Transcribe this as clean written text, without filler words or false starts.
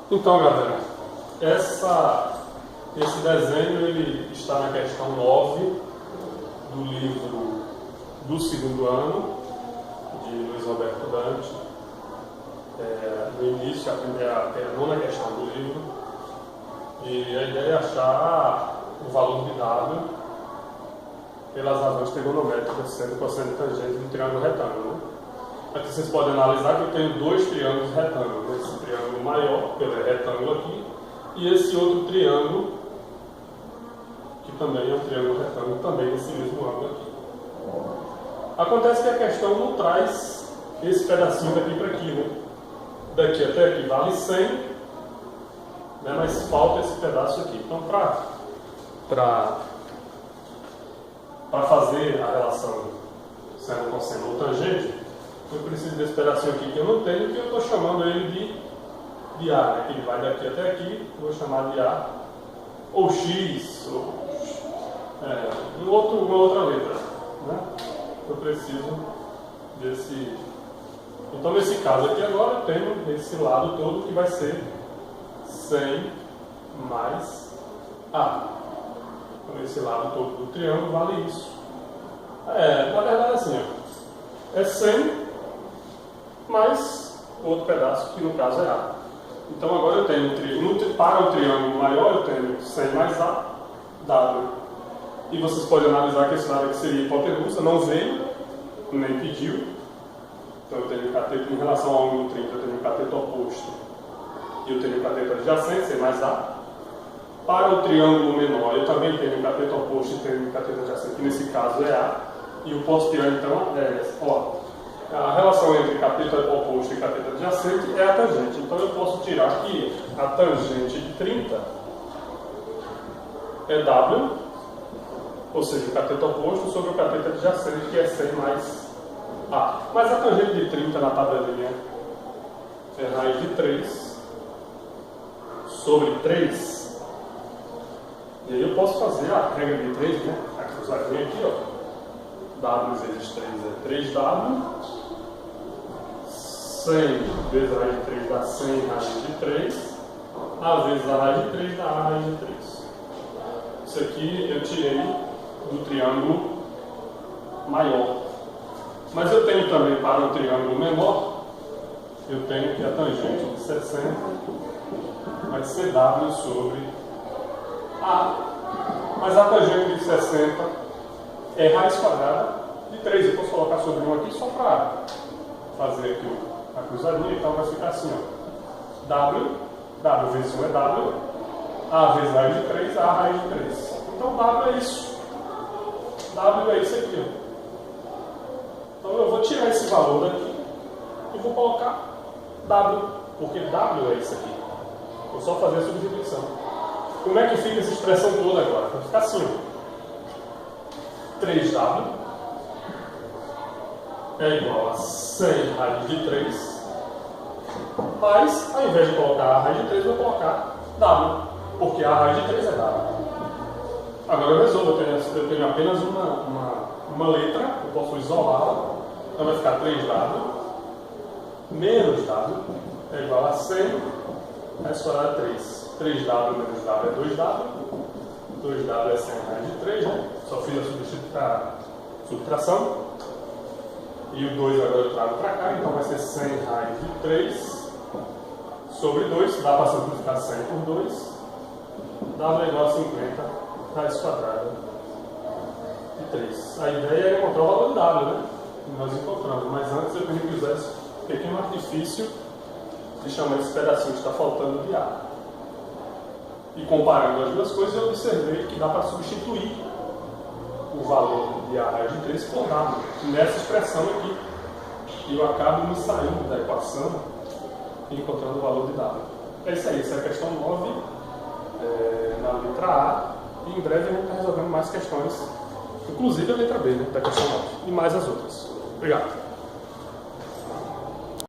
Então, galera, esse desenho ele está na questão 9 do livro do segundo ano, de Luiz Roberto Dante. No início, a nona questão do livro, e a ideia é achar o valor de W pelas razões trigonométricas, sendo cosseno e tangente do triângulo retângulo. Aqui vocês podem analisar que eu tenho dois triângulos retângulos. Esse triângulo maior, que é retângulo aqui, e esse outro triângulo, que também é um triângulo retângulo, também nesse mesmo ângulo aqui. Acontece que a questão não traz esse pedacinho daqui para aqui, né? Daqui até aqui vale 100, né? Mas falta esse pedaço aqui. Então, para fazer a relação seno, cosseno ou tangente, eu preciso desse pedacinho aqui que eu não tenho, que eu estou chamando ele de A, né? Que ele vai daqui até aqui, eu vou chamar de A, ou X, ou uma outra letra, né? Eu preciso desse. Então, nesse caso aqui agora, eu tenho esse lado todo que vai ser 100 mais A. Então, esse lado todo do triângulo vale isso. Na verdade, assim, ó, é 100 mais outro pedaço, que no caso é A. Então, agora eu tenho, para o triângulo maior, eu tenho 100 mais A, W. E vocês podem analisar que esse lado aqui seria hipotenusa, não veio, nem pediu. Então, eu tenho o cateto em relação ao ângulo 30, eu tenho o cateto oposto e eu tenho o cateto adjacente, C mais A. Para o triângulo menor, eu também tenho o cateto oposto e tenho o cateto adjacente, que nesse caso é A. E o postiano, então, a relação entre cateto oposto e cateto adjacente é a tangente. Então, eu posso tirar que a tangente de 30 é W, ou seja, o cateto oposto sobre o cateto adjacente, que é 100 mais A. Mas a tangente de 30 na tabelinha é raiz de 3 sobre 3. E aí eu posso fazer a regra de 3, né? A cruzadinha aqui, ó. W vezes 3 é 3W. 100 vezes a raiz de 3 dá 100 raiz de 3. A vezes a raiz de 3 dá A raiz de 3. Isso aqui eu tirei do triângulo maior. Mas eu tenho também para o triângulo menor, eu tenho que a tangente de 60 vai ser W sobre A. Mas a tangente de 60 é raiz quadrada de 3. Eu posso colocar sobre 1 aqui só para fazer aqui a cruzadinha, então vai ficar assim, ó. W vezes 1 é W, A vezes raiz de 3, A raiz de 3. Então W é isso. W é isso aqui, ó. Então eu vou tirar esse valor daqui e vou colocar W, porque W é isso aqui. Vou só fazer a substituição. Como é que fica essa expressão toda agora? Vai ficar assim, ó. 3W é igual a 100 raiz de 3, mas ao invés de colocar A raiz de 3, eu vou colocar W, porque A raiz de 3 é W. Agora eu resolvo, eu tenho apenas uma letra, eu posso isolá-la, então vai ficar 3W menos W é igual a 100 raiz quadrada de 3. 3W menos W é 2W, 2W é 100 raiz de 3, né? Só fiz a subtração, e o 2 agora eu trago para cá, então vai ser 100 raiz de 3 sobre 2, dá para simplificar 100 por 2, W é igual a 50 raiz quadrada de 3. A ideia é encontrar o valor de W, né? E nós encontramos, mas antes eu tenho que usar esse pequeno artifício de chamar esse pedacinho que está faltando de A. E comparando as duas coisas, eu observei que dá para substituir o valor de A raiz de 3 por W nessa expressão aqui. E eu acabo me saindo da equação e encontrando o valor de W. É isso aí, essa é a questão 9 na letra A. E em breve a gente está resolvendo mais questões, inclusive a letra B, né, da questão 9, e mais as outras. Obrigado.